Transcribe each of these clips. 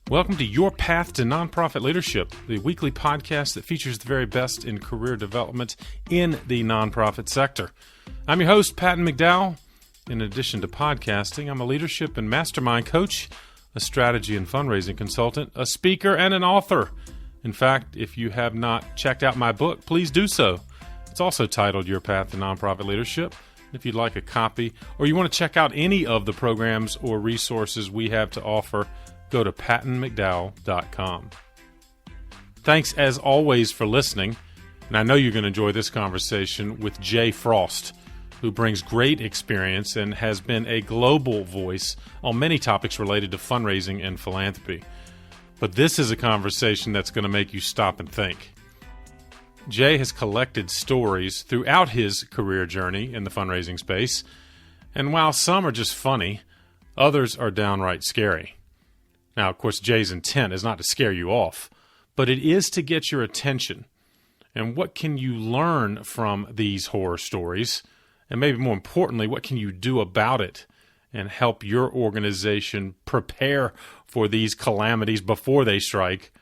Welcome to Your Path to Nonprofit Leadership, the weekly podcast that features the very best in career development in the nonprofit sector. I'm your host, Patton McDowell. In addition to podcasting, I'm a leadership and mastermind coach, a strategy and fundraising consultant, a speaker, and an author. In fact, if you have not checked out my book, please do so. It's also titled Your Path to Nonprofit Leadership. If you'd like a copy, or you want to check out any of the programs or resources we have to offer, go to pattonmcdowell.com. Thanks as always for listening, and I know you're going to enjoy this conversation with Jay Frost, who brings great experience and has been a global voice on many topics related to fundraising and philanthropy. But this is a conversation that's going to make you stop and think. Jay has collected stories throughout his career journey in the fundraising space, and while some are just funny, others are downright scary. Now, of course, Jay's intent is not to scare you off, but it is to get your attention. And what can you learn from these horror stories? And maybe more importantly, what can you do about it and help your organization prepare for these calamities before they strike?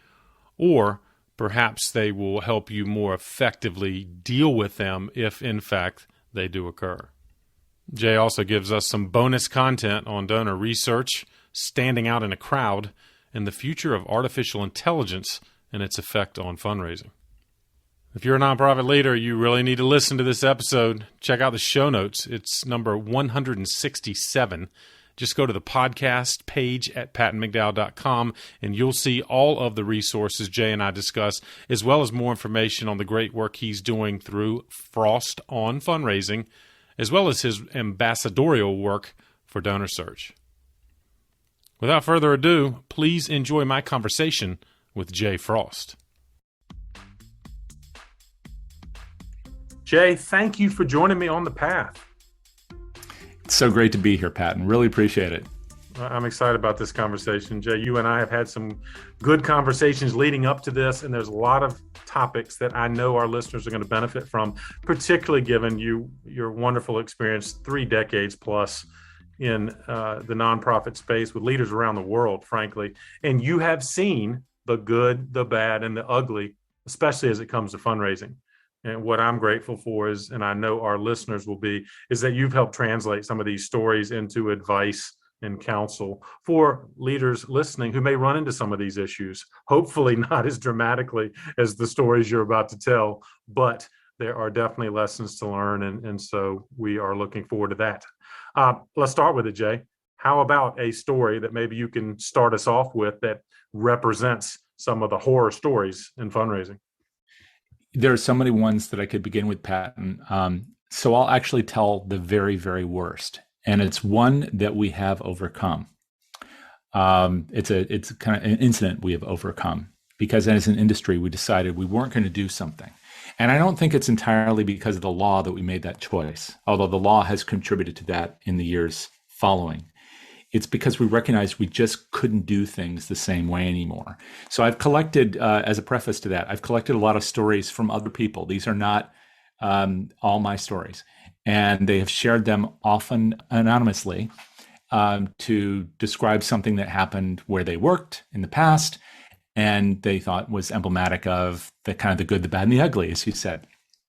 Or perhaps they will help you more effectively deal with them if, in fact, they do occur. Jay also gives us some bonus content on donor research, standing out in a crowd, and the future of artificial intelligence and its effect on fundraising. If you're a nonprofit leader, you really need to listen to this episode. Check out the show notes. It's number 167. Just go to the podcast page at pattonmcdowell.com, and you'll see all of the resources Jay and I discuss, as well as more information on the great work he's doing through Frost on Fundraising, as well as his ambassadorial work for Donor Search. Without further ado, please enjoy my conversation with Jay Frost. Jay, thank you for joining me on the path. It's so great to be here, Patton. Really appreciate it. I'm excited about this conversation. Jay, you and I have had some good conversations leading up to this, and there's a lot of topics that I know our listeners are going to benefit from, particularly given your wonderful experience, 3 decades plus in the nonprofit space with leaders around the world, frankly. And you have seen the good, the bad, and the ugly, especially as it comes to fundraising. And what I'm grateful for is, and I know our listeners will be, is that you've helped translate some of these stories into advice and counsel for leaders listening who may run into some of these issues. Hopefully not as dramatically as the stories you're about to tell, but there are definitely lessons to learn. And so we are looking forward to that. Let's start with it, Jay. How about a story that maybe you can start us off with that represents some of the horror stories in fundraising? There are so many ones that I could begin with, Patton. So I'll actually tell the very, very worst. And it's one that we have overcome. It's kind of an incident we have overcome because as an industry, we decided we weren't going to do something. And I don't think it's entirely because of the law that we made that choice, although the law has contributed to that in the years following. It's because we recognized we just couldn't do things the same way anymore. So I've collected, as a preface to that, I've collected a lot of stories from other people. These are not all my stories. And they have shared them often anonymously to describe something that happened where they worked in the past and they thought was emblematic of the kind of the good, the bad, and the ugly, as you said.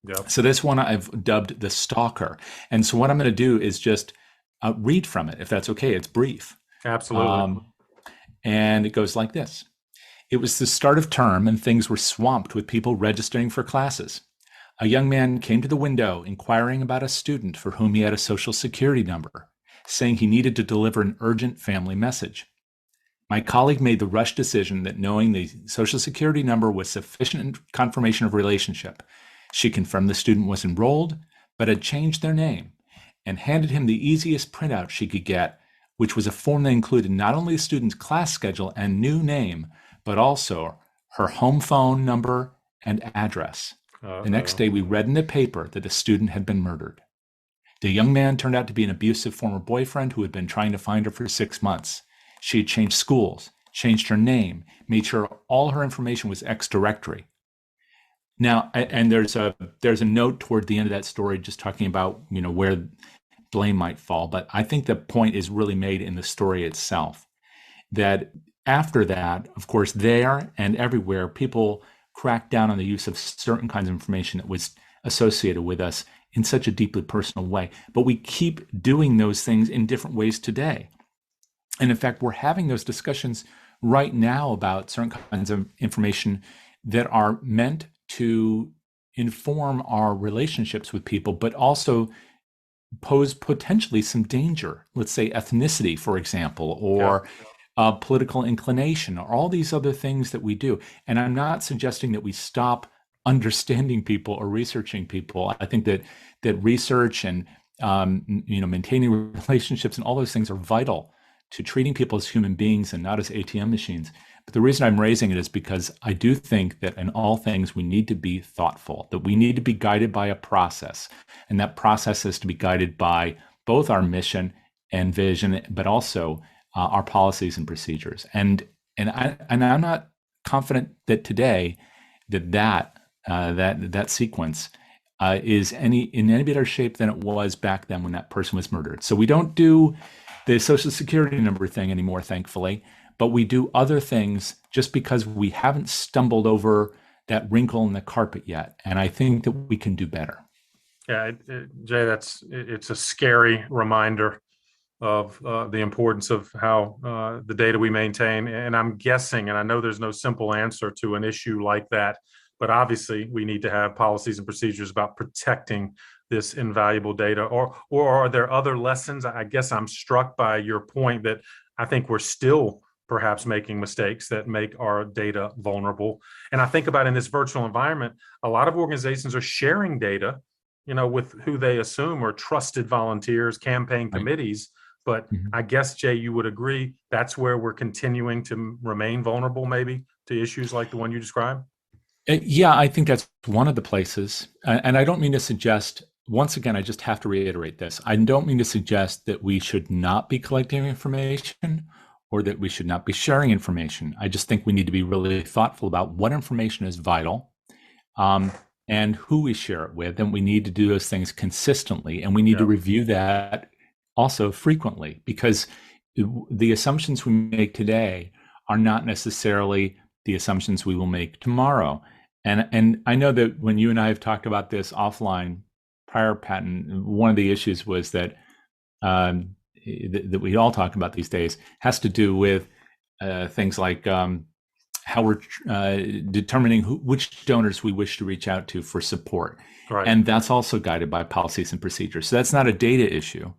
Yep. So this one I've dubbed the Stalker. And so what I'm going to do is just read from it, if that's okay. It's brief. Absolutely. And it goes like this. It was the start of term and things were swamped with people registering for classes. A young man came to the window inquiring about a student for whom he had a social security number, saying he needed to deliver an urgent family message. My colleague made the rushed decision that knowing the social security number was sufficient confirmation of relationship. She confirmed the student was enrolled, but had changed their name, and handed him the easiest printout she could get, which was a form that included not only the student's class schedule and new name, but also her home phone number and address. Uh-oh. The next day, we read in the paper that the student had been murdered. The young man turned out to be an abusive former boyfriend who had been trying to find her for 6 months. She had changed schools, changed her name, made sure all her information was ex-directory. Now, and there's a note toward the end of that story just talking about, where blame might fall. But I think the point is really made in the story itself, that after that, of course, there and everywhere, people cracked down on the use of certain kinds of information that was associated with us in such a deeply personal way. But we keep doing those things in different ways today. And in fact, we're having those discussions right now about certain kinds of information that are meant to inform our relationships with people, but also pose potentially some danger. Let's say ethnicity, for example, or political inclination, or all these other things that we do. And I'm not suggesting that we stop understanding people or researching people. I think that research and maintaining relationships and all those things are vital to treating people as human beings and not as ATM machines. But the reason I'm raising it is because I do think that in all things, we need to be thoughtful, that we need to be guided by a process. And that process is to be guided by both our mission and vision, but also our policies and procedures. And I'm not confident that today that sequence is in any better shape than it was back then when that person was murdered. So we don't do the Social Security number thing anymore, thankfully, but we do other things just because we haven't stumbled over that wrinkle in the carpet yet. And I think that we can do better. Yeah, Jay, it's a scary reminder of the importance of how the data we maintain. And I'm guessing, and I know there's no simple answer to an issue like that, but obviously we need to have policies and procedures about protecting this invaluable data. Or are there other lessons? I guess I'm struck by your point that I think we're still perhaps making mistakes that make our data vulnerable. And I think about in this virtual environment, a lot of organizations are sharing data, with who they assume are trusted volunteers, campaign committees. But I guess, Jay, you would agree that's where we're continuing to remain vulnerable, maybe, to issues like the one you described? Yeah, I think that's one of the places. And I don't mean to suggest, once again, I just have to reiterate this. I don't mean to suggest that we should not be collecting information or that we should not be sharing information. I just think we need to be really thoughtful about what information is vital and who we share it with. And we need to do those things consistently. And we need to review that also frequently, because the assumptions we make today are not necessarily the assumptions we will make tomorrow. And I know that when you and I have talked about this offline prior, Patton, one of the issues was that that we all talk about these days has to do with things like how we're determining which donors we wish to reach out to for support. Right. And that's also guided by policies and procedures. So that's not a data issue.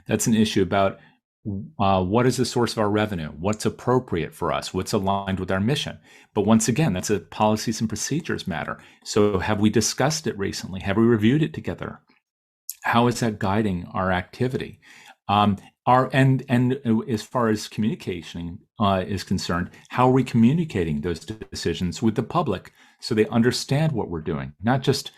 That's an issue about what is the source of our revenue? What's appropriate for us? What's aligned with our mission? But once again, that's a policies and procedures matter. So have we discussed it recently? Have we reviewed it together? How is that guiding our activity? And as far as communication is concerned, how are we communicating those decisions with the public so they understand what we're doing? Not just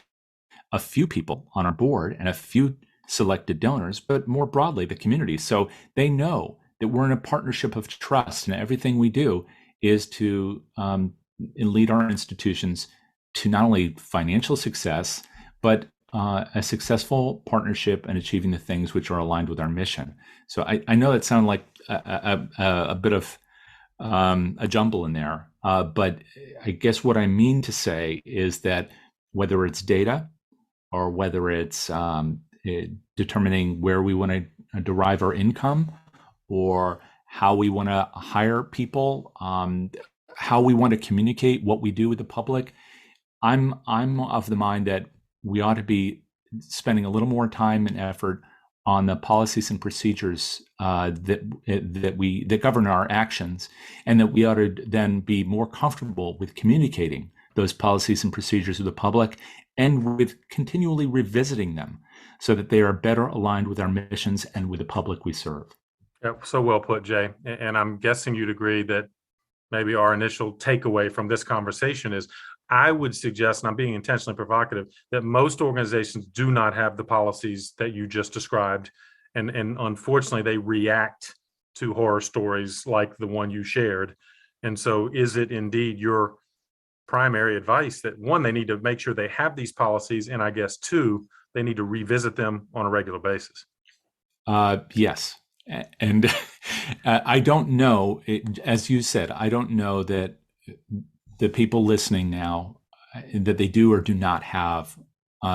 a few people on our board and a few selected donors, but more broadly, the community. So they know that we're in a partnership of trust, and everything we do is to lead our institutions to not only financial success, but a successful partnership and achieving the things which are aligned with our mission. So I know that sounded like a bit of a jumble in there, but I guess what I mean to say is that whether it's data or whether it's determining where we want to derive our income, or how we want to hire people, how we want to communicate what we do with the public, I'm of the mind that we ought to be spending a little more time and effort on the policies and procedures that govern our actions, and that we ought to then be more comfortable with communicating those policies and procedures with the public, and with continually revisiting them so that they are better aligned with our missions and with the public we serve. Yeah, so well put, Jay. And I'm guessing you'd agree that maybe our initial takeaway from this conversation is, I would suggest, and I'm being intentionally provocative, that most organizations do not have the policies that you just described. And unfortunately, they react to horror stories like the one you shared. And so is it indeed your primary advice that, one, they need to make sure they have these policies, and I guess two, they need to revisit them on a regular basis? Yes. And I don't know, as you said, I don't know that the people listening now, that they do or do not have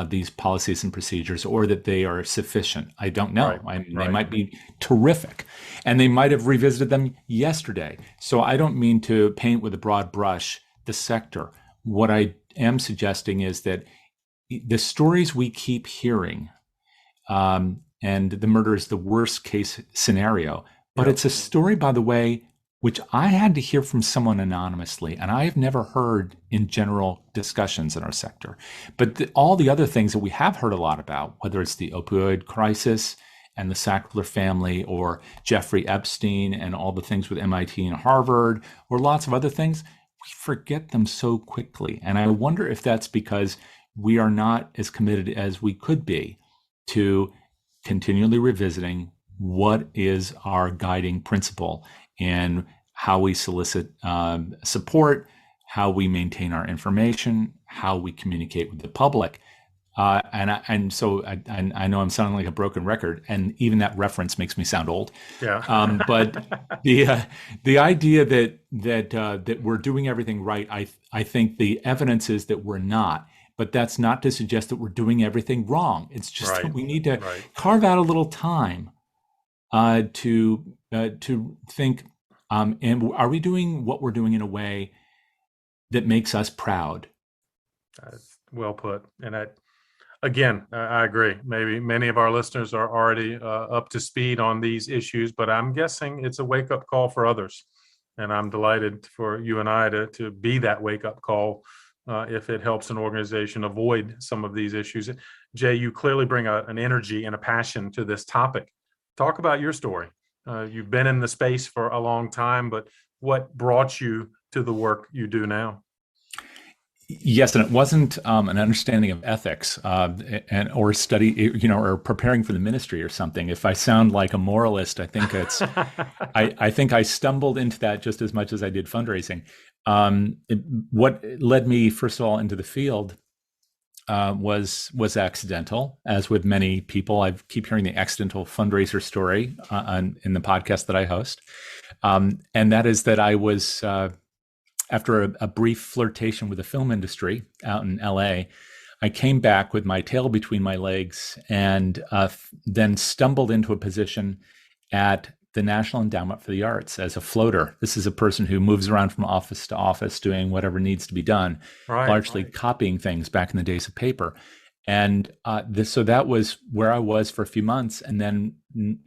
these policies and procedures, or that they are sufficient. I don't know. They might be terrific, and they might have revisited them yesterday. So I don't mean to paint with a broad brush the sector. What I am suggesting is that the stories we keep hearing, and the murder is the worst case scenario, but it's a story, by the way, which I had to hear from someone anonymously, and I have never heard in general discussions in our sector. But all the other things that we have heard a lot about, whether it's the opioid crisis and the Sackler family, or Jeffrey Epstein and all the things with MIT and Harvard, or lots of other things, we forget them so quickly. And I wonder if that's because we are not as committed as we could be to continually revisiting what is our guiding principle and how we solicit support, how we maintain our information, how we communicate with the public. So I know I'm sounding like a broken record, and even that reference makes me sound old. Yeah. But the idea that we're doing everything right, I think the evidence is that we're not. But that's not to suggest that we're doing everything wrong. It's just that we need to carve out a little time to think, and are we doing what we're doing in a way that makes us proud? Well put. And I agree. Maybe many of our listeners are already up to speed on these issues, but I'm guessing it's a wake-up call for others. And I'm delighted for you and I to be that wake-up call if it helps an organization avoid some of these issues. Jay, you clearly bring an energy and a passion to this topic. Talk about your story. You've been in the space for a long time, but what brought you to the work you do now? Yes, and it wasn't an understanding of ethics or study, or preparing for the ministry or something. If I sound like a moralist, I think I think I stumbled into that just as much as I did fundraising. What led me, first of all, into the field was accidental. As with many people, I keep hearing the accidental fundraiser story in the podcast that I host, and that is that I was. After a brief flirtation with the film industry out in LA, I came back with my tail between my legs and then stumbled into a position at the National Endowment for the Arts as a floater. This is a person who moves around from office to office doing whatever needs to be done, largely copying things back in the days of paper. And so that was where I was for a few months, and then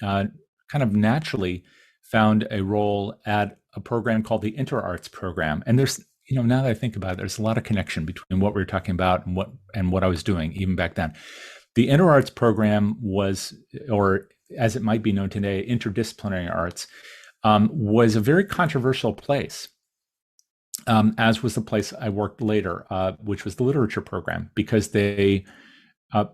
kind of naturally found a role at a program called the InterArts program. And there's, now that I think about it, there's a lot of connection between what we were talking about and what I was doing even back then. The InterArts program was, or as it might be known today, interdisciplinary arts, was a very controversial place, as was the place I worked later, which was the literature program, because they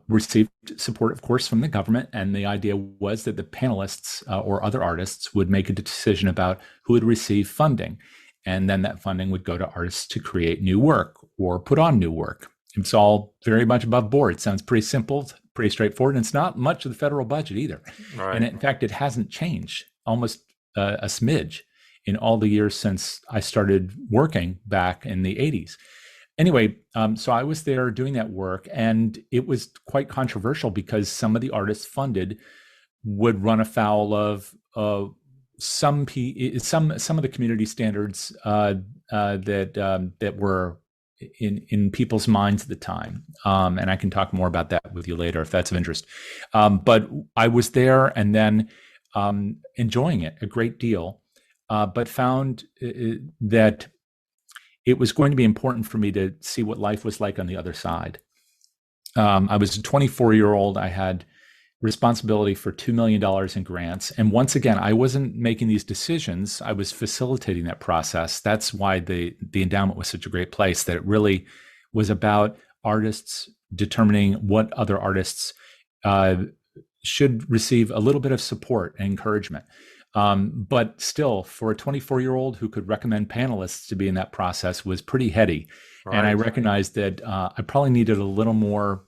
received support, of course, from the government. And the idea was that the panelists or other artists would make a decision about who would receive funding. And then that funding would go to artists to create new work or put on new work. It's all very much above board. It sounds pretty simple, pretty straightforward. And it's not much of the federal budget either. And in fact, it hasn't changed almost a smidge in all the years since I started working back in the 80s. Anyway, so I was there doing that work, and it was quite controversial because some of the artists funded would run afoul of some of the community standards that were in people's minds at the time. And I can talk more about that with you later if that's of interest. But I was there and then enjoying it a great deal, but found that it was going to be important for me to see what life was like on the other side. I was a 24-year-old. I had responsibility for $2 million in grants. And once again, I wasn't making these decisions. I was facilitating that process. That's why the endowment was such a great place, that it really was about artists determining what other artists should receive a little bit of support and encouragement. But still, for a 24-year-old who could recommend panelists to be in that process was pretty heady. And I recognized that I probably needed a little more,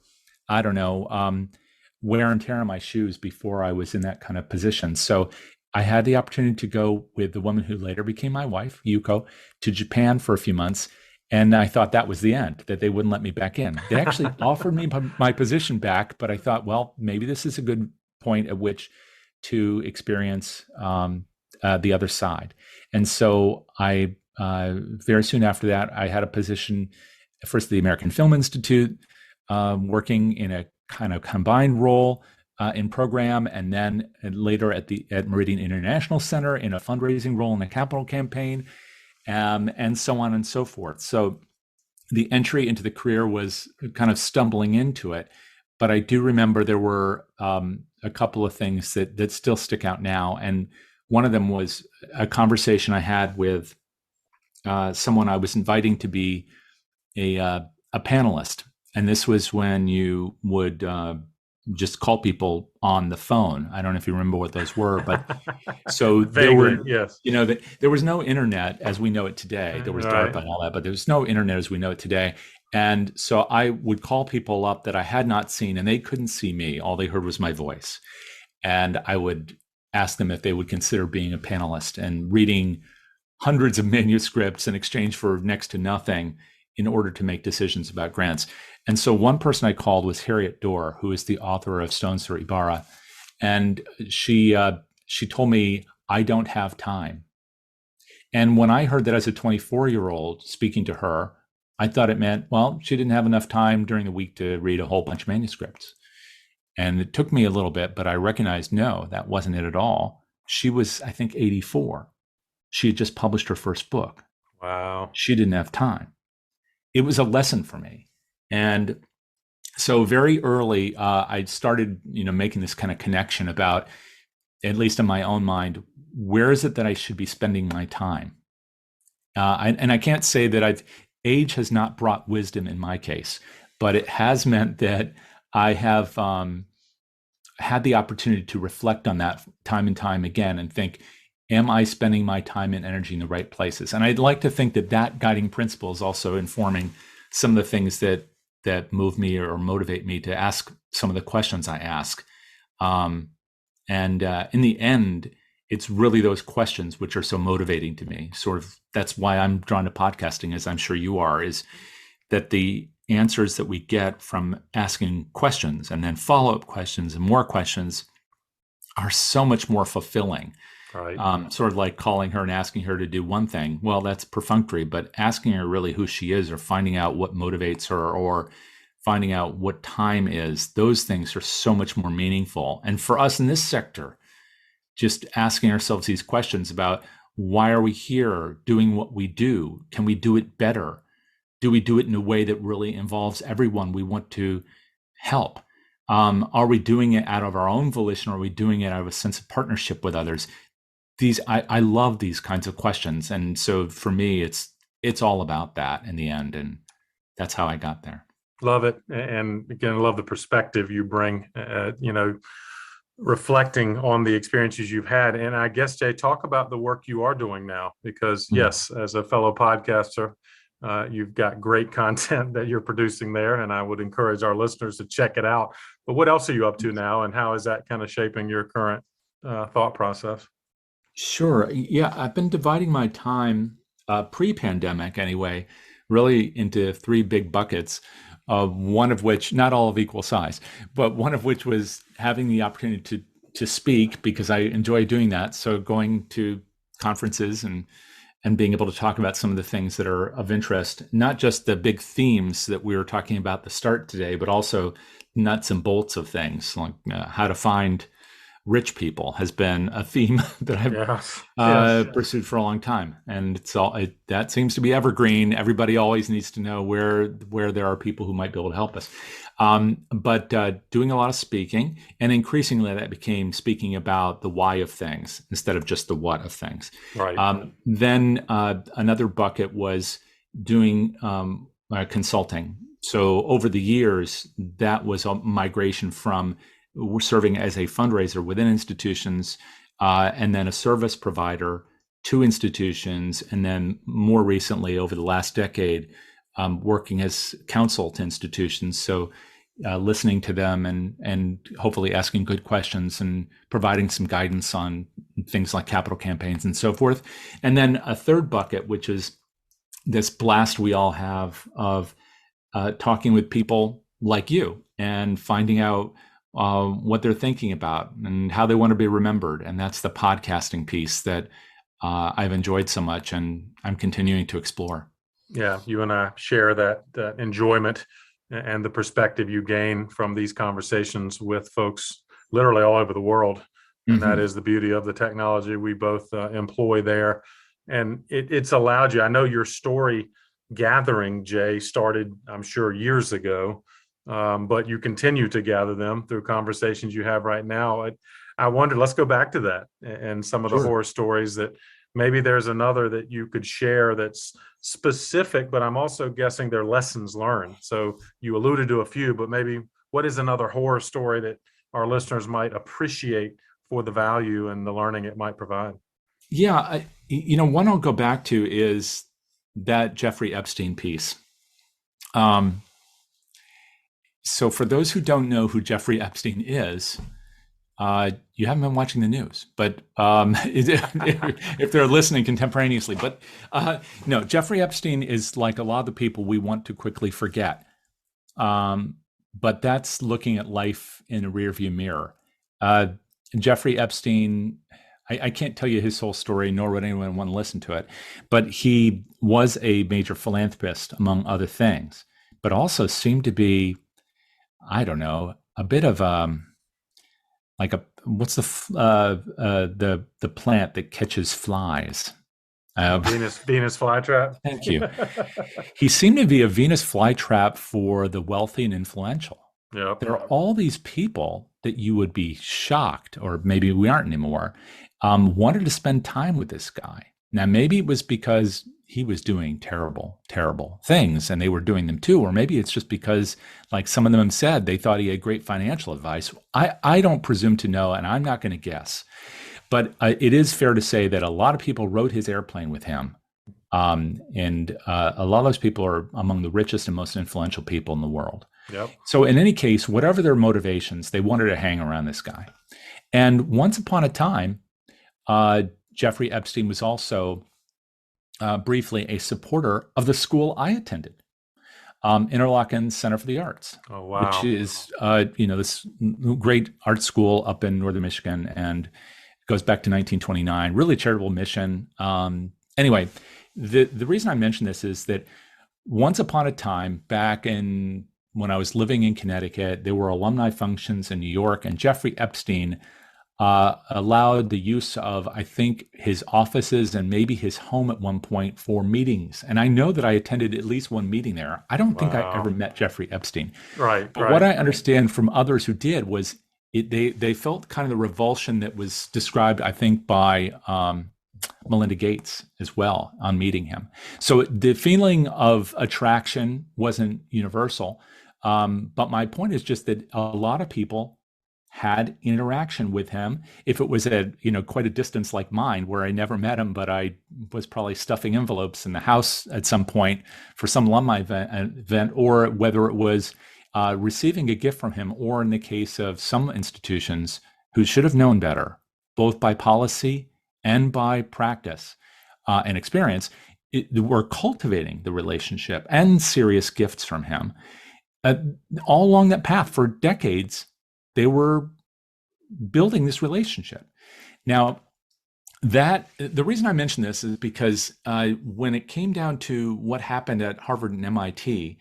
wear and tear on my shoes before I was in that kind of position. So I had the opportunity to go with the woman who later became my wife, Yuko, to Japan for a few months. And I thought that was the end, that they wouldn't let me back in. They actually offered me my position back, but I thought, well, maybe this is a good point at which to experience the other side. And so I very soon after that, I had a position first at the American Film Institute, working in a kind of combined role in program, and then later at Meridian International Center in a fundraising role in the capital campaign, and so on and so forth. So the entry into the career was kind of stumbling into it, but I do remember there were a couple of things that still stick out now, and one of them was a conversation I had with someone I was inviting to be a panelist, and this was when you would just call people on the phone. I don't know if you remember what those were, but so there were, yes. There was no internet as we know it today. There was DARPA and all that, but there was no internet as we know it today. And so I would call people up that I had not seen, and they couldn't see me. All they heard was my voice. And I would ask them if they would consider being a panelist, and reading hundreds of manuscripts in exchange for next to nothing in order to make decisions about grants. And so one person I called was Harriet Dorr, who is the author of Stones for Ibarra. And she told me, I don't have time. And when I heard that as a 24-year-old speaking to her, I thought it meant, well, she didn't have enough time during the week to read a whole bunch of manuscripts. And it took me a little bit, but I recognized, no, that wasn't it at all. She was, I think, 84. She had just published her first book. Wow. She didn't have time. It was a lesson for me. And so very early, I started, making this kind of connection about, at least in my own mind, where is it that I should be spending my time? And I can't say that age has not brought wisdom in my case, but it has meant that I have had the opportunity to reflect on that time and time again and think, am I spending my time and energy in the right places? And I'd like to think that guiding principle is also informing some of the things that move me or motivate me to ask some of the questions I ask. And in the end, it's really those questions which are so motivating to me. Sort of, that's why I'm drawn to podcasting, as I'm sure you are, is that the answers that we get from asking questions and then follow-up questions and more questions are so much more fulfilling. Right. Sort of like calling her and asking her to do one thing. Well, that's perfunctory, but asking her really who she is, or finding out what motivates her, or finding out what time is, those things are so much more meaningful. And for us in this sector, just asking ourselves these questions about, why are we here doing what we do? Can we do it better? Do we do it in a way that really involves everyone we want to help? Are we doing it out of our own volition, or are we doing it out of a sense of partnership with others? I love these kinds of questions. And so for me, it's all about that in the end. And that's how I got there. Love it. And again, I love the perspective you bring, reflecting on the experiences you've had. And I guess, Jay, talk about the work you are doing now, because yes, as a fellow podcaster, you've got great content that you're producing there, and I would encourage our listeners to check it out. But what else are you up to now, and how is that kind of shaping your current thought process? Sure. Yeah, I've been dividing my time, pre-pandemic anyway, really into three big buckets. One of which, not all of equal size, but one of which was having the opportunity to speak, because I enjoy doing that. So going to conferences and being able to talk about some of the things that are of interest, not just the big themes that we were talking about at the start today, but also nuts and bolts of things, like how to find rich people has been a theme that I've pursued for a long time, and that seems to be evergreen. Everybody always needs to know where there are people who might be able to help us. But doing a lot of speaking, and increasingly that became speaking about the why of things instead of just the what of things. Right. Then another bucket was doing consulting. So over the years, that was a migration from serving as a fundraiser within institutions, and then a service provider to institutions, and then more recently, over the last decade, working as counsel to institutions. So listening to them and hopefully asking good questions and providing some guidance on things like capital campaigns and so forth. And then a third bucket, which is this blast we all have of talking with people like you and finding out what they're thinking about and how they want to be remembered. And that's the podcasting piece that I've enjoyed so much and I'm continuing to explore. Yeah, you and I share that enjoyment and the perspective you gain from these conversations with folks literally all over the world. And that is the beauty of the technology we both employ there. And it's allowed you, I know your story gathering, Jay, started, I'm sure, years ago, but you continue to gather them through conversations you have right now. I wonder, let's go back to that and some of the horror stories that maybe there's another that you could share that's specific, but I'm also guessing they're lessons learned. So you alluded to a few, but maybe what is another horror story that our listeners might appreciate for the value and the learning it might provide? Yeah, one I'll go back to is that Jeffrey Epstein piece. So for those who don't know who Jeffrey Epstein is, you haven't been watching the news, but if they're listening contemporaneously. But no, Jeffrey Epstein is like a lot of the people we want to quickly forget. But that's looking at life in a rearview mirror. Jeffrey Epstein, I can't tell you his whole story, nor would anyone want to listen to it, but he was a major philanthropist, among other things, but also seemed to be, I don't know, a bit of what's the plant that catches flies? Venus flytrap. Thank you. He seemed to be a Venus flytrap for the wealthy and influential. Yep. There are all these people that you would be shocked, or maybe we aren't anymore, wanted to spend time with this guy. Now, maybe it was because he was doing terrible, terrible things and they were doing them too. Or maybe it's just because, like some of them said, they thought he had great financial advice. I don't presume to know, and I'm not going to guess. But it is fair to say that a lot of people rode his airplane with him. And a lot of those people are among the richest and most influential people in the world. Yep. So in any case, whatever their motivations, they wanted to hang around this guy. And once upon a time, Jeffrey Epstein was also briefly a supporter of the school I attended, Interlochen Center for the Arts. Oh, wow. Which is, this great art school up in northern Michigan, and goes back to 1929, really charitable mission. Anyway, the reason I mention this is that once upon a time, back in when I was living in Connecticut, there were alumni functions in New York, and Jeffrey Epstein allowed the use of, I think, his offices and maybe his home at one point for meetings. And I know that I attended at least one meeting there. I don't think I ever met Jeffrey Epstein. Right. But what I understand from others who did was they felt kind of the revulsion that was described, I think, by Melinda Gates as well on meeting him. So the feeling of attraction wasn't universal. But my point is just that a lot of people had interaction with him. If it was at quite a distance like mine, where I never met him, but I was probably stuffing envelopes in the house at some point for some alumni event, or whether it was receiving a gift from him, or in the case of some institutions who should have known better, both by policy and by practice and experience, were cultivating the relationship and serious gifts from him. All along that path for decades, they were building this relationship. Now, the reason I mention this is because when it came down to what happened at Harvard and MIT,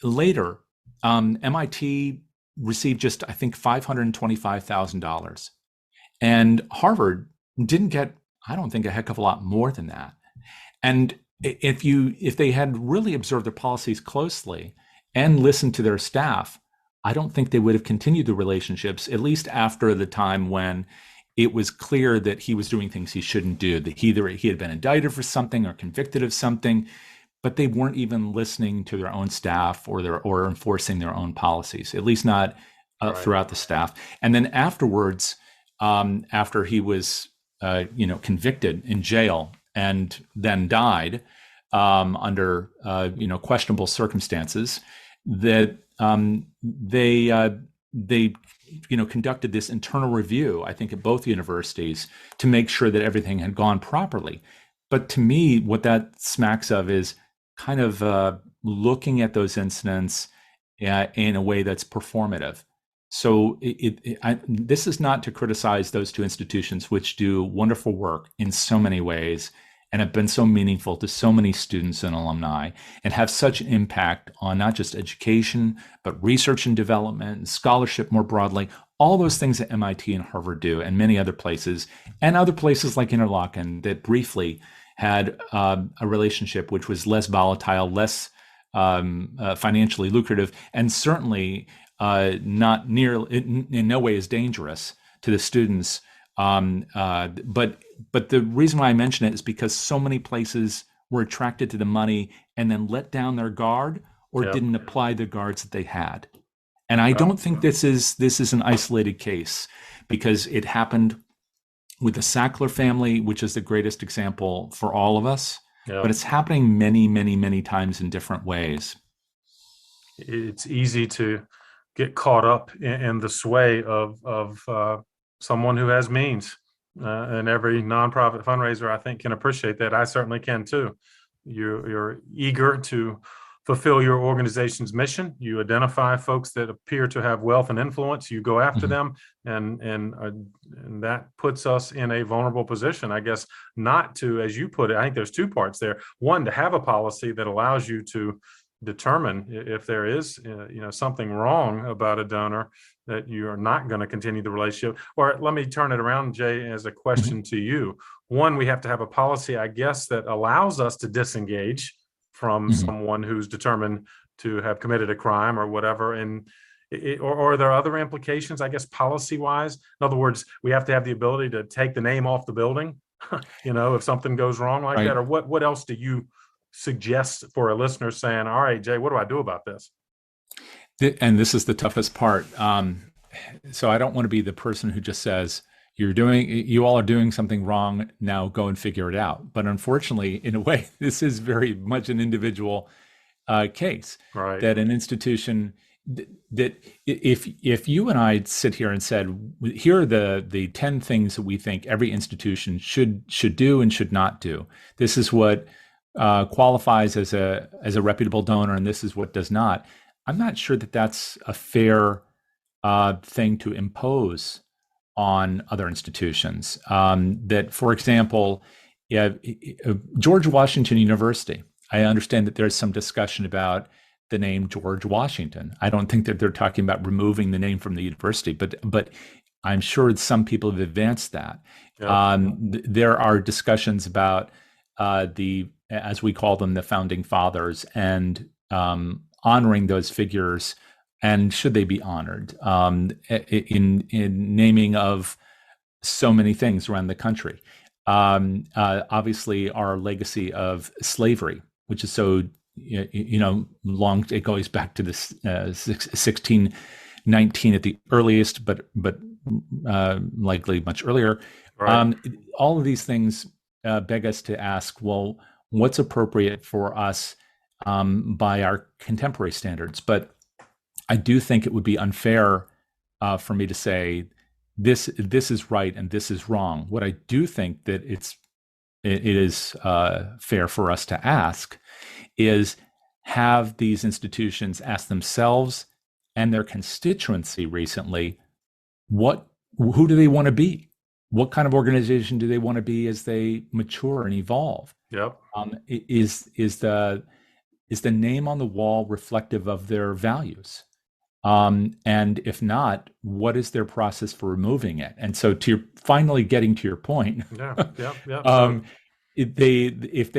later, MIT received just, I think, $525,000. And Harvard didn't get, I don't think, a heck of a lot more than that. And if they had really observed their policies closely and listened to their staff, I don't think they would have continued the relationships, at least after the time when it was clear that he was doing things he shouldn't do, that either he had been indicted for something or convicted of something, but they weren't even listening to their own staff or enforcing their own policies, at least not throughout the staff. And then afterwards, after he was convicted in jail and then died under questionable circumstances, that they conducted this internal review, I think, at both universities to make sure that everything had gone properly. But to me, what that smacks of is kind of looking at those incidents in a way that's performative. So this is not to criticize those two institutions, which do wonderful work in so many ways and have been so meaningful to so many students and alumni and have such an impact on not just education, but research and development and scholarship more broadly, all those things that MIT and Harvard do and many other places, and other places like Interlochen that briefly had a relationship which was less volatile, less financially lucrative, and certainly not near, in no way as dangerous to the students. But the reason why I mention it is because so many places were attracted to the money and then let down their guard or didn't apply the guards that they had. And I don't think this is an isolated case, because it happened with the Sackler family, which is the greatest example for all of us. But it's happening many, many, many times in different ways. It's easy to get caught up in the sway of someone who has means. And every nonprofit fundraiser, I think, can appreciate that. I certainly can too. You're eager to fulfill your organization's mission. You identify folks that appear to have wealth and influence. You go after them, and that puts us in a vulnerable position, I guess. Not to, as you put it, I think there's two parts there. One, to have a policy that allows you to determine if there is something wrong about a donor, that you are not going to continue the relationship. Or let me turn it around, Jay, as a question to you. One, we have to have a policy, I guess, that allows us to disengage from someone who's determined to have committed a crime or whatever. And or are there other implications, I guess, policy wise? In other words, we have to have the ability to take the name off the building, if something goes wrong like that. Or what else do you suggest for a listener saying, all right, Jay, what do I do about this? And this is the toughest part. So I don't want to be the person who just says, you all are doing something wrong, now go and figure it out. But unfortunately, in a way, this is very much an individual case. Right. That an institution, that if you and I sit here and said, here are the 10 things that we think every institution should do and should not do. This is what qualifies as a reputable donor, and this is what does not. I'm not sure that that's a fair thing to impose on other institutions. That, for example, George Washington University, I understand that there's some discussion about the name George Washington. I don't think that they're talking about removing the name from the university, but I'm sure some people have advanced that. There are discussions about as we call them, the founding fathers, and honoring those figures, and should they be honored in naming of so many things around the country. Obviously, our legacy of slavery, which is so long, it goes back to this 1619 at the earliest, but likely much earlier. Right. All of these things beg us to ask, well, what's appropriate for us by our contemporary standards? But I do think it would be unfair for me to say this is right and this is wrong. What I do think that it is fair for us to ask is, have these institutions ask themselves and their constituency recently, who do they want to be? What kind of organization do they want to be as they mature and evolve? Yep. Is the name on the wall reflective of their values? And if not, what is their process for removing it? And so, finally getting to your point, if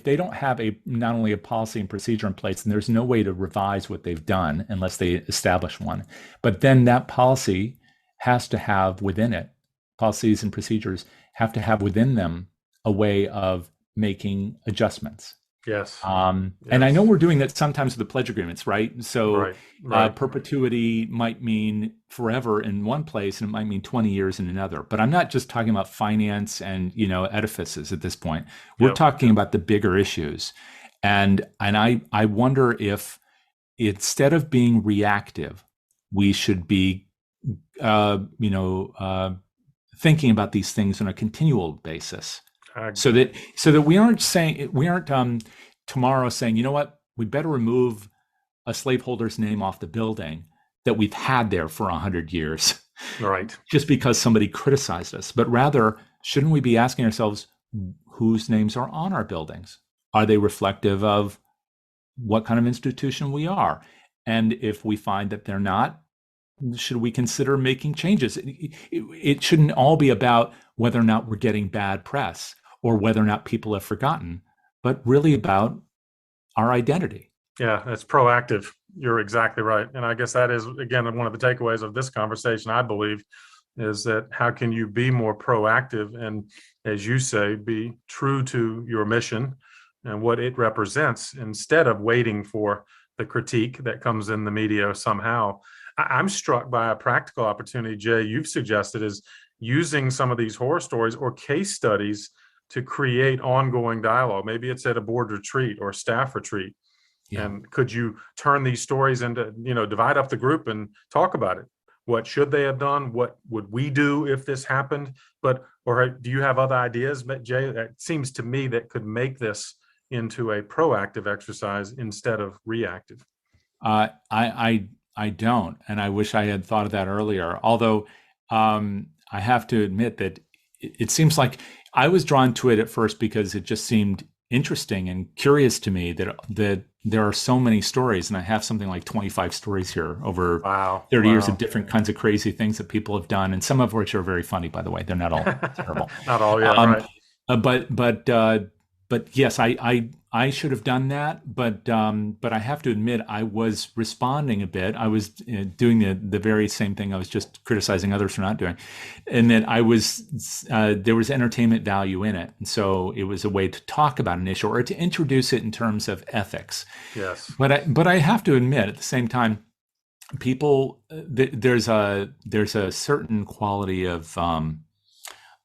they don't have not only a policy and procedure in place, and there's no way to revise what they've done unless they establish one, but then that policy has to have within it, policies and procedures have to have within them a way of making adjustments. Yes. And I know we're doing that sometimes with the pledge agreements, right? So perpetuity might mean forever in one place, and it might mean 20 years in another. But I'm not just talking about finance and edifices at this point. We're talking about the bigger issues, and I wonder if instead of being reactive, we should be, thinking about these things on a continual basis, so that we aren't tomorrow saying, you know what, we better remove a slaveholder's name off the building that we've had there for 100 years, Right. just because somebody criticized us. But rather, shouldn't we be asking ourselves, whose names are on our buildings? Are they reflective of what kind of institution we are? And if we find that they're not, should we consider making changes? It shouldn't all be about whether or not we're getting bad press or whether or not people have forgotten, but really about our identity. Yeah, it's proactive. You're exactly right. And I guess that is, again, one of the takeaways of this conversation, I believe, is that how can you be more proactive and, as you say, be true to your mission and what it represents instead of waiting for the critique that comes in the media somehow. I'm struck by a practical opportunity, Jay, you've suggested, is using some of these horror stories or case studies to create ongoing dialogue. Maybe it's at a board retreat or staff retreat. Yeah. And could you turn these stories into, divide up the group and talk about it? What should they have done? What would we do if this happened? Or do you have other ideas, Jay? It seems to me that could make this into a proactive exercise instead of reactive. I don't, and I wish I had thought of that earlier. Although I have to admit that it seems like I was drawn to it at first because it just seemed interesting and curious to me that there are so many stories, and I have something like 25 stories here over 30 years of different kinds of crazy things that people have done, and some of which are very funny, by the way. They're not all terrible. Not all, yeah, right. But yes, I should have done that. But I have to admit, I was responding a bit. I was doing the very same thing I was just criticizing others for not doing, and that there was entertainment value in it, and so it was a way to talk about an issue or to introduce it in terms of ethics. Yes. But I have to admit, at the same time, people there's a certain quality of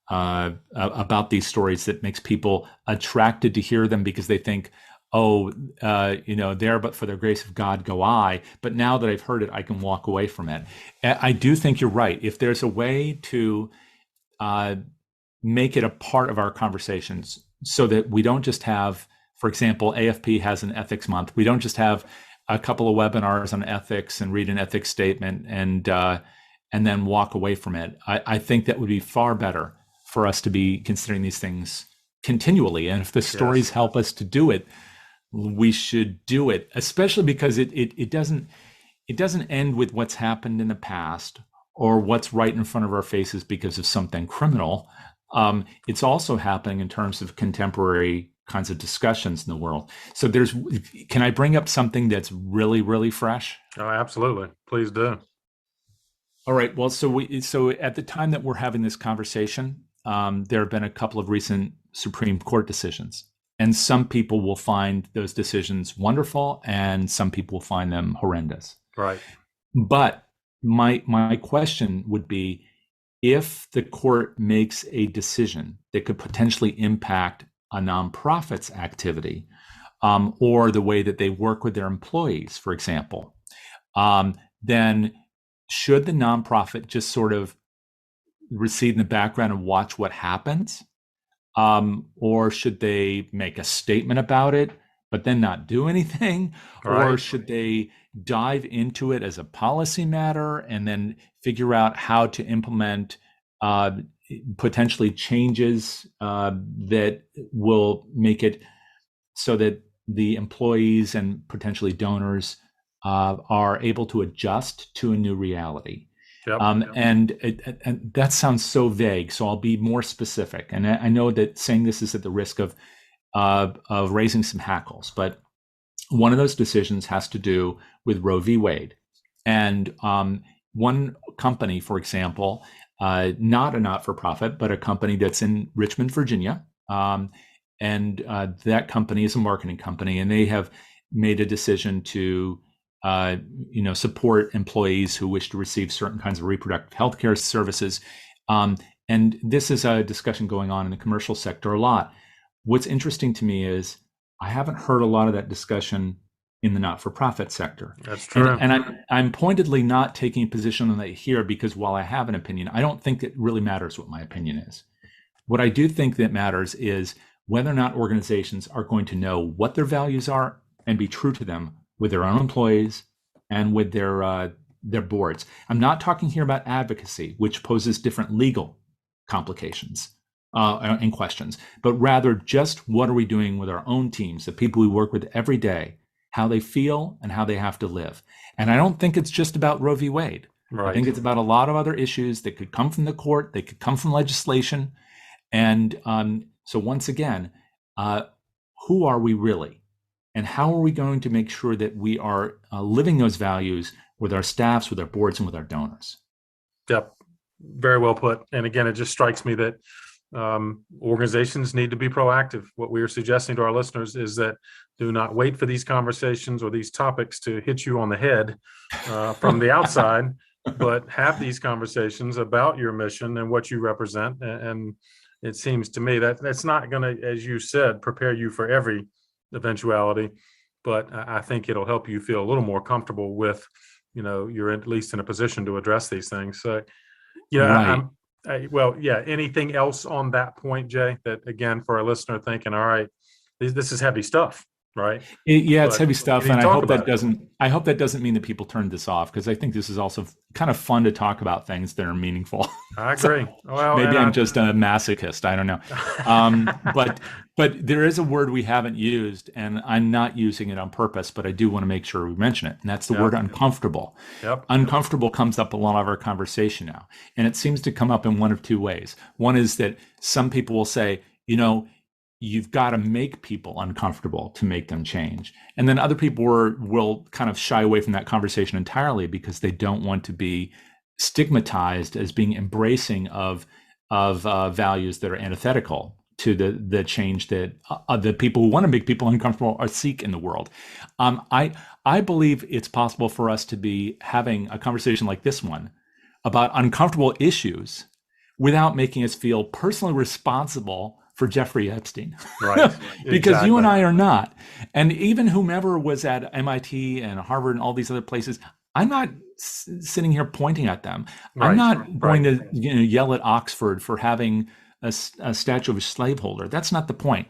about these stories that makes people attracted to hear them because they think, there but for the grace of God go I. But now that I've heard it, I can walk away from it. I do think you're right. If there's a way to make it a part of our conversations so that we don't just have, for example, AFP has an ethics month. We don't just have a couple of webinars on ethics and read an ethics statement and then walk away from it. I think that would be far better for us to be considering these things continually. And if the stories help us to do it, we should do it, especially because it doesn't end with what's happened in the past or what's right in front of our faces because of something criminal. It's also happening in terms of contemporary kinds of discussions in the world. So can I bring up something that's really, really fresh? Oh, absolutely. Please do. All right. Well, so at the time that we're having this conversation, there have been a couple of recent Supreme Court decisions, and some people will find those decisions wonderful, and some people will find them horrendous. Right. But my question would be, if the court makes a decision that could potentially impact a nonprofit's activity, or the way that they work with their employees, for example, then should the nonprofit just sort of recede in the background and watch what happens? Or should they make a statement about it, but then not do anything? Right. Or should they dive into it as a policy matter and then figure out how to implement potentially changes that will make it so that the employees and potentially donors are able to adjust to a new reality? Yep. And that sounds so vague, so I'll be more specific. And I know that saying this is at the risk of raising some hackles, but one of those decisions has to do with Roe v. Wade. And one company, for example, not a not-for-profit, but a company that's in Richmond, Virginia, and that company is a marketing company, and they have made a decision to support employees who wish to receive certain kinds of reproductive health care services. And this is a discussion going on in the commercial sector a lot. What's interesting to me is I haven't heard a lot of that discussion in the not-for-profit sector. That's true. And I'm pointedly not taking a position on that here because while I have an opinion, I don't think it really matters what my opinion is. What I do think that matters is whether or not organizations are going to know what their values are and be true to them with their own employees and with their boards. I'm not talking here about advocacy, which poses different legal complications and questions, but rather just what are we doing with our own teams, the people we work with every day, how they feel and how they have to live. And I don't think it's just about Roe v. Wade. Right. I think it's about a lot of other issues that could come from the court, they could come from legislation. And so once again, who are we really? And how are we going to make sure that we are living those values with our staffs, with our boards, and with our donors? Yep. Very well put. And again, it just strikes me that organizations need to be proactive. What we are suggesting to our listeners is that do not wait for these conversations or these topics to hit you on the head from the outside, but have these conversations about your mission and what you represent. And it seems to me that that's not going to, as you said, prepare you for every eventuality, but I think it'll help you feel a little more comfortable with, you're at least in a position to address these things. So, Right. Anything else on that point, Jay, that again, for a listener thinking, all right, this is heavy stuff, right? It's heavy stuff. And I hope that doesn't mean that people turn this off, because I think this is also kind of fun to talk about things that are meaningful. I agree. Maybe I'm just a masochist. I don't know. But there is a word we haven't used, and I'm not using it on purpose, but I do want to make sure we mention it. And that's the word uncomfortable. Yep. Uncomfortable comes up a lot of our conversation now. And it seems to come up in one of two ways. One is that some people will say, you've got to make people uncomfortable to make them change. And then other people will kind of shy away from that conversation entirely because they don't want to be stigmatized as being embracing of values that are antithetical to the change that the people who want to make people uncomfortable are seek in the world. I believe it's possible for us to be having a conversation like this one about uncomfortable issues without making us feel personally responsible for Jeffrey Epstein. Right. Because exactly. You and I are not. And even whomever was at MIT and Harvard and all these other places, I'm not sitting here pointing at them. Right. I'm not going to yell at Oxford for having a statue of a slaveholder. That's not the point.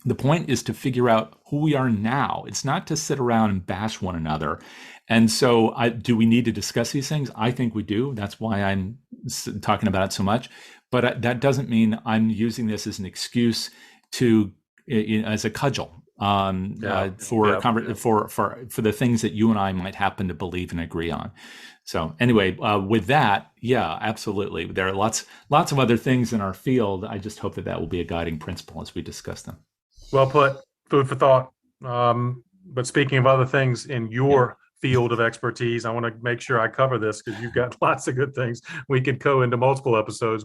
The point is to figure out who we are now. It's not to sit around and bash one another. And so do we need to discuss these things? I think we do. That's why I'm talking about it so much. But that doesn't mean I'm using this as an excuse as a cudgel for the things that you and I might happen to believe and agree on. So anyway, with that, yeah, absolutely. There are lots of other things in our field. I just hope that will be a guiding principle as we discuss them. Well put. Food for thought. But speaking of other things in your field of expertise, I want to make sure I cover this because you've got lots of good things. We could go into multiple episodes,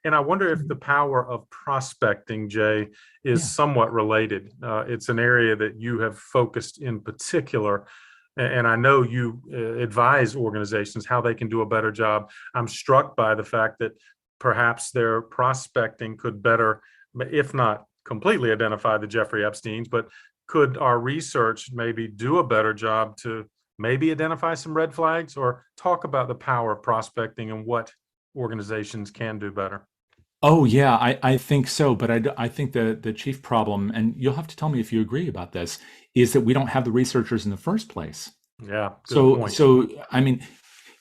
and I wonder if the power of prospecting, Jay, is somewhat related. It's an area that you have focused in particular, and I know you advise organizations how they can do a better job. I'm struck by the fact that perhaps their prospecting could better, if not completely identify the Jeffrey Epsteins, but could our research maybe do a better job to maybe identify some red flags or talk about the power of prospecting and what organizations can do better? Oh, yeah, I think so. But I think the chief problem, and you'll have to tell me if you agree about this, is that we don't have the researchers in the first place. Yeah. Good point. So I mean,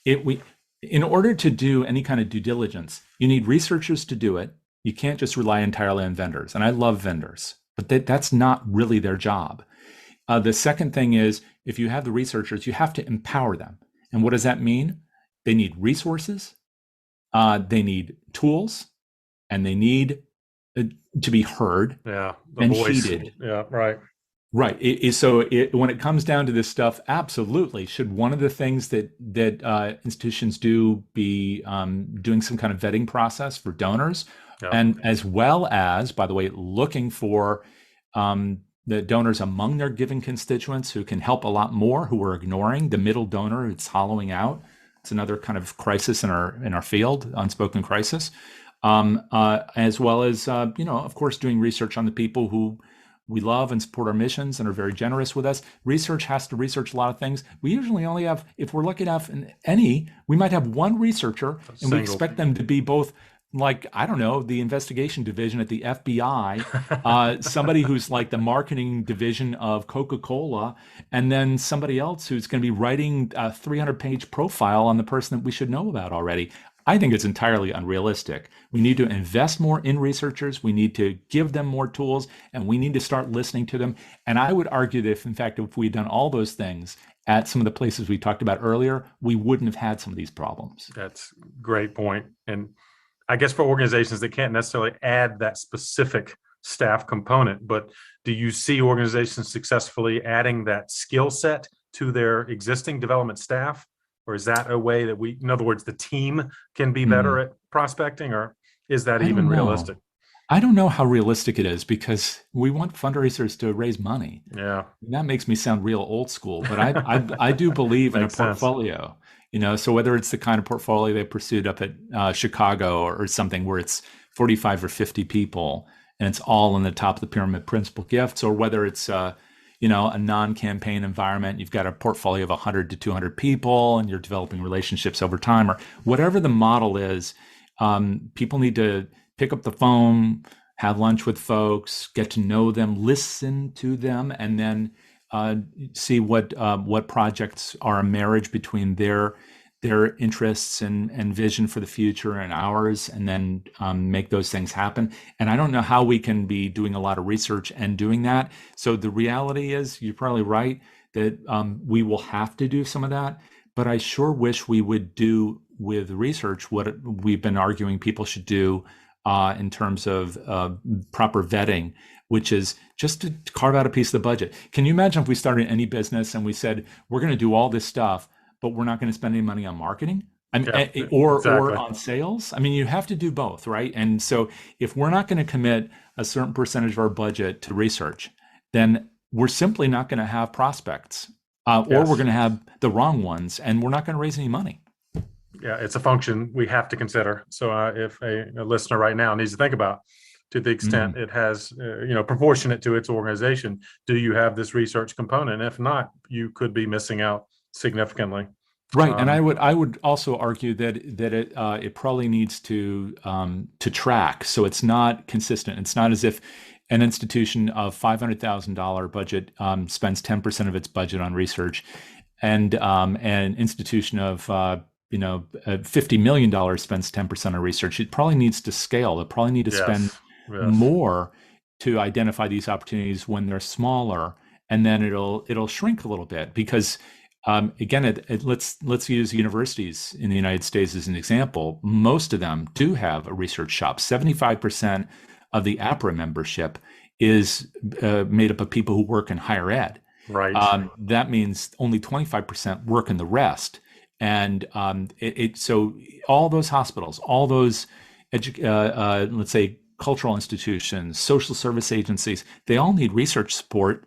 in order to do any kind of due diligence, you need researchers to do it. You can't just rely entirely on vendors. And I love vendors, but that's not really their job. The second thing is, if you have the researchers, you have to empower them. And what does that mean? They need resources, they need tools, and they need to be heard and voice. heeded. Yeah, right. Right. When it comes down to this stuff, absolutely. Should one of the things that institutions do be doing some kind of vetting process for donors, and as well as, by the way, looking for the donors among their giving constituents who can help a lot more, who are ignoring the middle donor who's hollowing out. It's another kind of crisis in our field, unspoken crisis, as well as of course, doing research on the people who we love and support our missions and are very generous with us. Research has to research a lot of things. We usually only have, if we're lucky enough, we might have one researcher, and we expect them to be both, like, I don't know, the investigation division at the FBI, somebody who's like the marketing division of Coca-Cola, and then somebody else who's going to be writing a 300-page profile on the person that we should know about already. I think it's entirely unrealistic. We need to invest more in researchers. We need to give them more tools, and we need to start listening to them. And I would argue that, in fact, if we'd done all those things at some of the places we talked about earlier, we wouldn't have had some of these problems. That's a great point. And I guess for organizations that can't necessarily add that specific staff component, but do you see organizations successfully adding that skill set to their existing development staff? Or is that a way that in other words, the team can be better at prospecting, or is that even realistic? I don't know how realistic it is, because we want fundraisers to raise money. Yeah. And that makes me sound real old school, but I do believe in a portfolio, so whether it's the kind of portfolio they pursued up at Chicago or something where it's 45 or 50 people and it's all in the top of the pyramid principal gifts, or whether it's a non-campaign environment, you've got a portfolio of 100 to 200 people and you're developing relationships over time, or whatever the model is, people need to pick up the phone, have lunch with folks, get to know them, listen to them, and then see what projects are a marriage between their interests and vision for the future and ours, and then make those things happen. And I don't know how we can be doing a lot of research and doing that. So the reality is, you're probably right that we will have to do some of that, but I sure wish we would do with research what we've been arguing people should do in terms of proper vetting, which is just to carve out a piece of the budget. Can you imagine if we started any business and we said, we're going to do all this stuff, but we're not going to spend any money on marketing? Or on sales? I mean, you have to do both, right? And so if we're not going to commit a certain percentage of our budget to research, then we're simply not going to have prospects, or we're going to have the wrong ones, and we're not going to raise any money. Yeah, it's a function we have to consider. So if a listener right now needs to think about, to the extent it has, proportionate to its organization, do you have this research component? If not, you could be missing out significantly. Right, and I would also argue that it probably needs to track, so it's not consistent. It's not as if an institution of $500,000 budget spends 10% of its budget on research, and an institution of $50 million spends 10% on research. It probably needs to scale. It probably need to spend more to identify these opportunities when they're smaller, and then it'll shrink a little bit, because again, let's use universities in the United States as an example. Most of them do have a research shop. 75% of the APRA membership is made up of people who work in higher ed. Right. That means only 25% work in the rest. And so all those hospitals, all those let's say cultural institutions, social service agencies, they all need research support.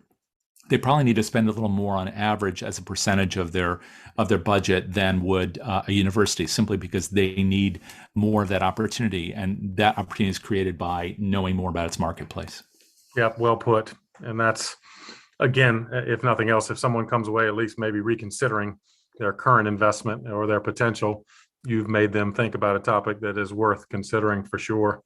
They probably need to spend a little more on average as a percentage of their budget than would a university, simply because they need more of that opportunity, and that opportunity is created by knowing more about its marketplace. Yeah, well put. And that's, again, if nothing else, if someone comes away at least maybe reconsidering their current investment or their potential, you've made them think about a topic that is worth considering for sure.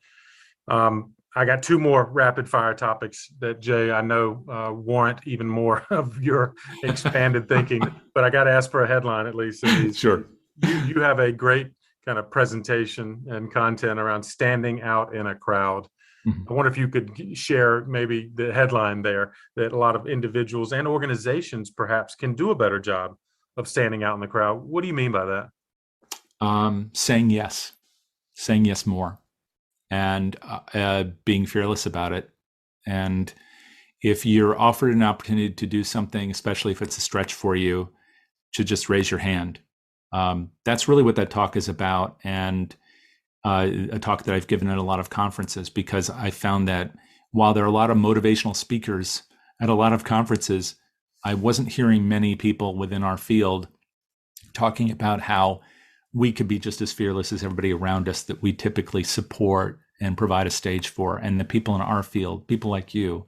I got two more rapid fire topics that, Jay, I know warrant even more of your expanded thinking, but I got to ask for a headline at least. Sure. You have a great kind of presentation and content around standing out in a crowd. I wonder if you could share maybe the headline there, that a lot of individuals and organizations perhaps can do a better job of standing out in the crowd. What do you mean by that? Saying yes more, and being fearless about it. And if you're offered an opportunity to do something, especially if it's a stretch for you, to just raise your hand. That's really what that talk is about, and a talk that I've given at a lot of conferences, because I found that while there are a lot of motivational speakers at a lot of conferences, I wasn't hearing many people within our field talking about how we could be just as fearless as everybody around us that we typically support and provide a stage for. And the people in our field, people like you,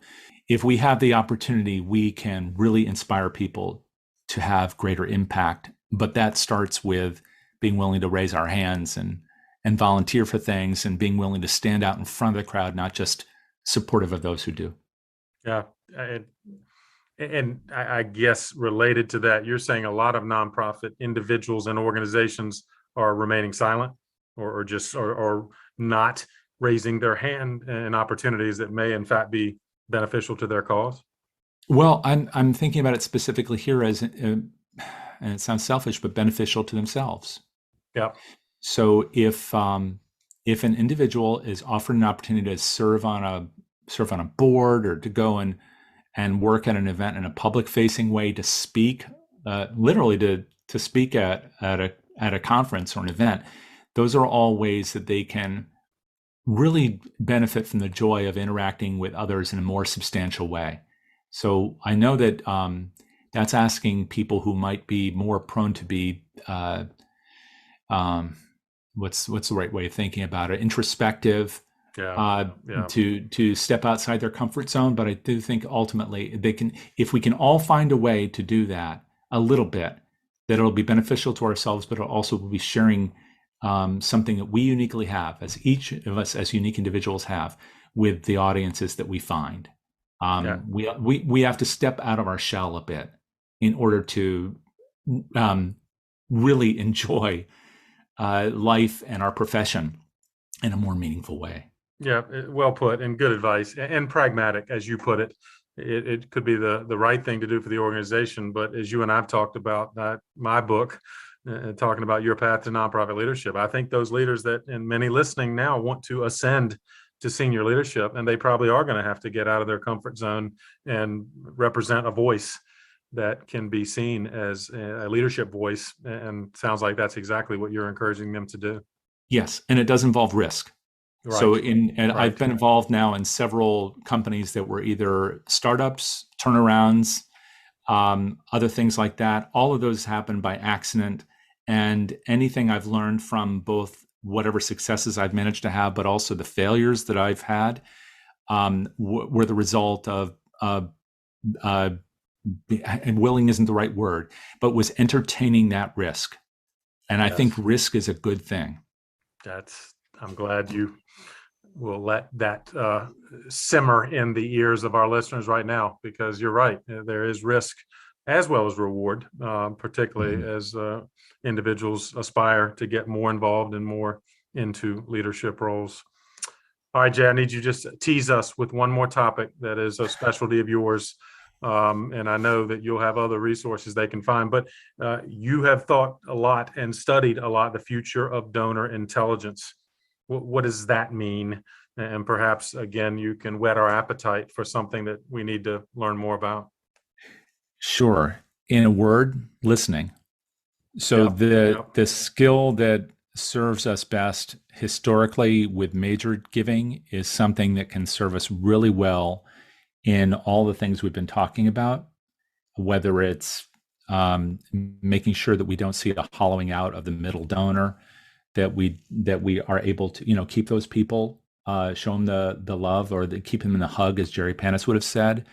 if we have the opportunity, we can really inspire people to have greater impact. But that starts with being willing to raise our hands and volunteer for things, and being willing to stand out in front of the crowd, not just supportive of those who do. Yeah. And I guess related to that, you're saying a lot of nonprofit individuals and organizations are remaining silent, or just or not raising their hand in opportunities that may in fact be beneficial to their cause. Well, I'm thinking about it specifically here as, and it sounds selfish, but beneficial to themselves. Yeah. So if an individual is offered an opportunity to serve on a board, or to go and work at an event in a public facing way, to speak, literally to speak at a conference or an event, those are all ways that they can really benefit from the joy of interacting with others in a more substantial way. So I know that that's asking people who might be more prone to be what's the right way of thinking about it? Introspective, to step outside their comfort zone. But I do think ultimately they can, if we can all find a way to do that a little bit, that it'll be beneficial to ourselves, but it'll also be sharing something that we uniquely have, as each of us as unique individuals have, with the audiences that we find. We have to step out of our shell a bit in order to really enjoy life and our profession in a more meaningful way. Yeah, well put, and good advice, and pragmatic, as you put it. It could be the right thing to do for the organization, but as you and I've talked about, my book, talking about your path to nonprofit leadership, I think those leaders that, and many listening now, want to ascend to senior leadership, and they probably are going to have to get out of their comfort zone and represent a voice that can be seen as a leadership voice. And sounds like that's exactly what you're encouraging them to do. Yes, and it does involve risk. Right. So I've been involved now in several companies that were either startups, turnarounds, other things like that. All of those happened by accident. And anything I've learned from both whatever successes I've managed to have, but also the failures that I've had, were the result of, and willing isn't the right word, but was entertaining that risk. And I think risk is a good thing. I'm glad you will let that simmer in the ears of our listeners right now, because you're right. There is risk as well as reward, particularly as individuals aspire to get more involved and more into leadership roles. All right, Jay, I need you just to tease us with one more topic that is a specialty of yours. And I know that you'll have other resources they can find, but you have thought a lot and studied a lot the future of donor intelligence. What does that mean? And perhaps, again, you can whet our appetite for something that we need to learn more about. Sure. In a word, listening. So the skill that serves us best historically with major giving is something that can serve us really well in all the things we've been talking about, whether it's making sure that we don't see a hollowing out of the middle donor, that we are able to, keep those people, show them the love, or keep them in the hug, as Jerry Panis would have said.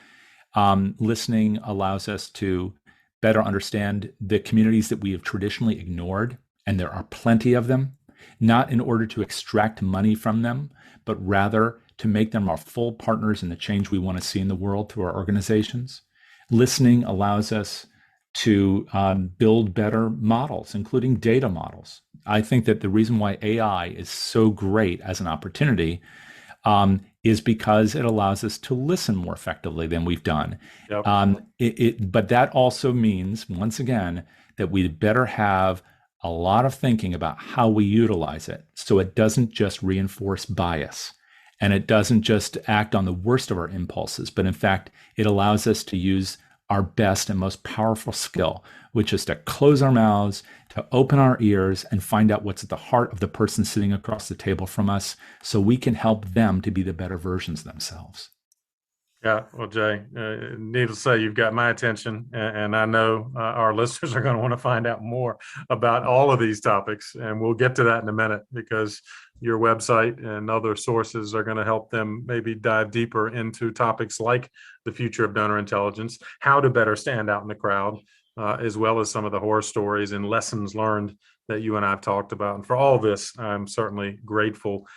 Listening allows us to better understand the communities that we have traditionally ignored, and there are plenty of them, not in order to extract money from them, but rather to make them our full partners in the change we want to see in the world through our organizations. Listening allows us to build better models, including data models. I think that the reason why AI is so great as an opportunity is because it allows us to listen more effectively than we've done. But that also means, once again, that we better have a lot of thinking about how we utilize it, so it doesn't just reinforce bias, and it doesn't just act on the worst of our impulses, but in fact, it allows us to use our best and most powerful skill, which is to close our mouths, to open our ears, and find out what's at the heart of the person sitting across the table from us, so we can help them to be the better versions of themselves. Yeah, well, Jay, needless to say, you've got my attention, and I know our listeners are going to want to find out more about all of these topics, and we'll get to that in a minute, because your website and other sources are going to help them maybe dive deeper into topics like the future of donor intelligence, how to better stand out in the crowd, as well as some of the horror stories and lessons learned that you and I have talked about. And for all this, I'm certainly grateful.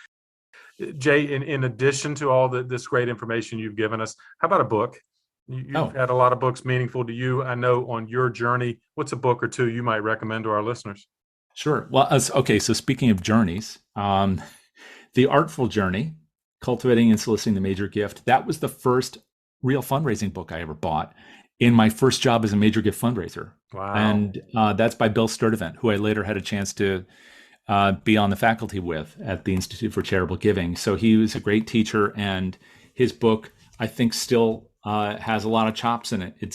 Jay, in addition to all this great information you've given us, how about a book? You've had a lot of books meaningful to you. I know on your journey, what's a book or two you might recommend to our listeners? Sure. Well, okay. So speaking of journeys, The Artful Journey, Cultivating and Soliciting the Major Gift, that was the first real fundraising book I ever bought in my first job as a major gift fundraiser. Wow. And that's by Bill Sturdivant, who I later had a chance to be on the faculty with at the Institute for Charitable Giving. So he was a great teacher, and his book, I think, still has a lot of chops in it. It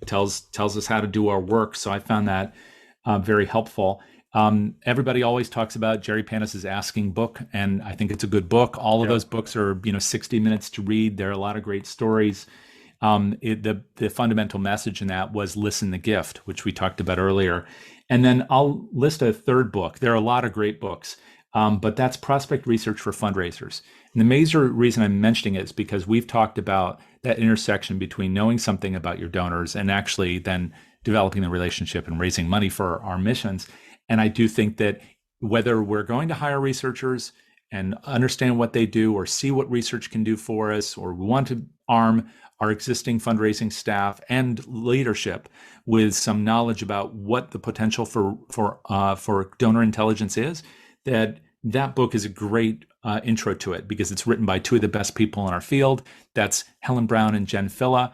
tells us how to do our work. So I found that very helpful. Everybody always talks about Jerry Panis's Asking book, and I think it's a good book. All of those books are 60 minutes to read. There are a lot of great stories. The fundamental message in that was listen the gift, which we talked about earlier. And then I'll list a third book. There are a lot of great books, but that's Prospect Research for Fundraisers. And the major reason I'm mentioning it is because we've talked about that intersection between knowing something about your donors and actually then developing the relationship and raising money for our missions. And I do think that whether we're going to hire researchers and understand what they do or see what research can do for us, or we want to arm our existing fundraising staff and leadership with some knowledge about what the potential for donor intelligence is, that book is a great intro to it, because it's written by two of the best people in our field. That's Helen Brown and Jen Filla,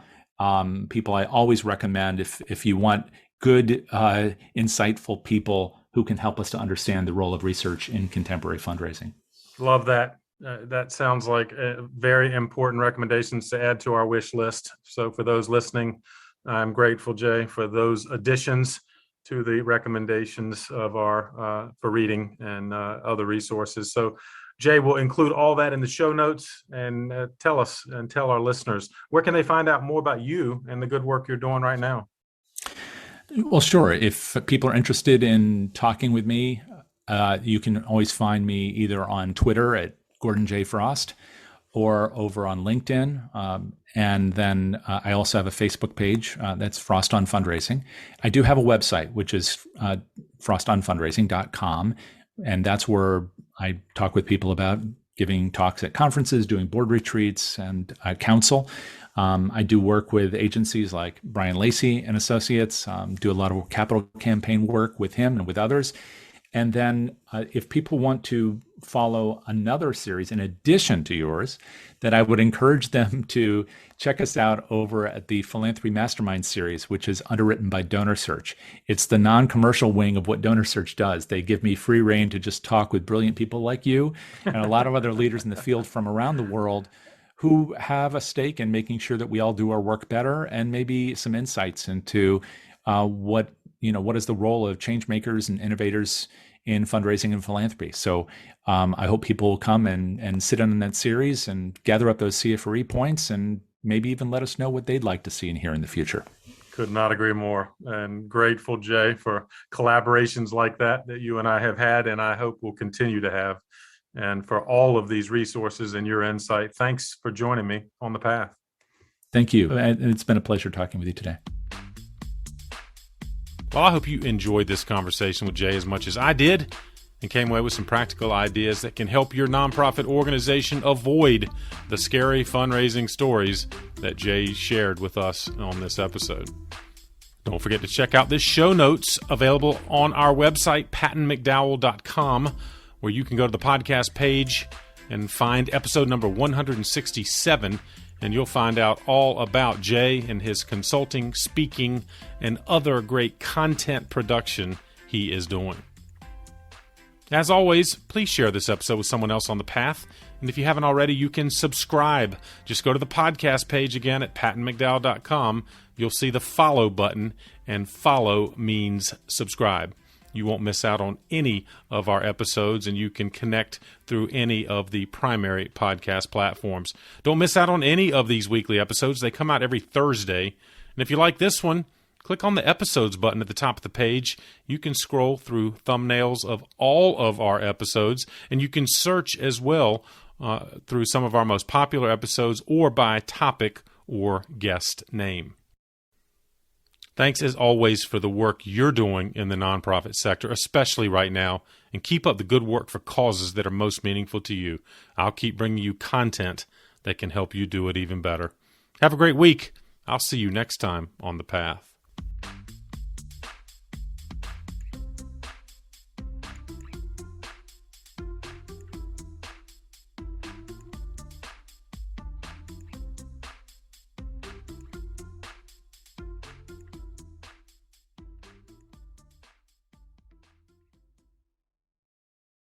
people I always recommend if you want good, insightful people who can help us to understand the role of research in contemporary fundraising. Love that. That sounds like very important recommendations to add to our wish list. So for those listening, I'm grateful, Jay, for those additions to the recommendations of our for reading and other resources. So Jay will include all that in the show notes, and tell us and tell our listeners, where can they find out more about you and the good work you're doing right now? Well, sure. If people are interested in talking with me, you can always find me either on Twitter at Gordon J. Frost or over on LinkedIn. And then I also have a Facebook page that's Frost on Fundraising. I do have a website, which is frostonfundraising.com. And that's where I talk with people about giving talks at conferences, doing board retreats, and counsel. I do work with agencies like Brian Lacey and Associates, do a lot of capital campaign work with him and with others. And then if people want to follow another series in addition to yours, then I would encourage them to check us out over at the Philanthropy Mastermind series, which is underwritten by Donor Search. It's the non-commercial wing of what Donor Search does. They give me free rein to just talk with brilliant people like you and a lot of other leaders in the field from around the world who have a stake in making sure that we all do our work better, and maybe some insights into what is the role of change makers and innovators in fundraising and philanthropy. So I hope people will come and sit in on that series and gather up those CFRE points, and maybe even let us know what they'd like to see and hear in the future. Could not agree more. And grateful, Jay, for collaborations like that you and I have had, and I hope we'll continue to have. And for all of these resources and your insight, thanks for joining me on the path. Thank you. And it's been a pleasure talking with you today. Well, I hope you enjoyed this conversation with Jay as much as I did, and came away with some practical ideas that can help your nonprofit organization avoid the scary fundraising stories that Jay shared with us on this episode. Don't forget to check out the show notes available on our website, pattonmcdowell.com, where you can go to the podcast page and find episode number 167, and you'll find out all about Jay and his consulting, speaking, and other great content production he is doing. As always, please share this episode with someone else on the path. And if you haven't already, you can subscribe. Just go to the podcast page again at pattonmcdowell.com. You'll see the follow button, and follow means subscribe. You won't miss out on any of our episodes, and you can connect through any of the primary podcast platforms. Don't miss out on any of these weekly episodes. They come out every Thursday. And if you like this one, click on the episodes button at the top of the page. You can scroll through thumbnails of all of our episodes, and you can search as well through some of our most popular episodes or by topic or guest name. Thanks as always for the work you're doing in the nonprofit sector, especially right now, and keep up the good work for causes that are most meaningful to you. I'll keep bringing you content that can help you do it even better. Have a great week. I'll see you next time on The Path.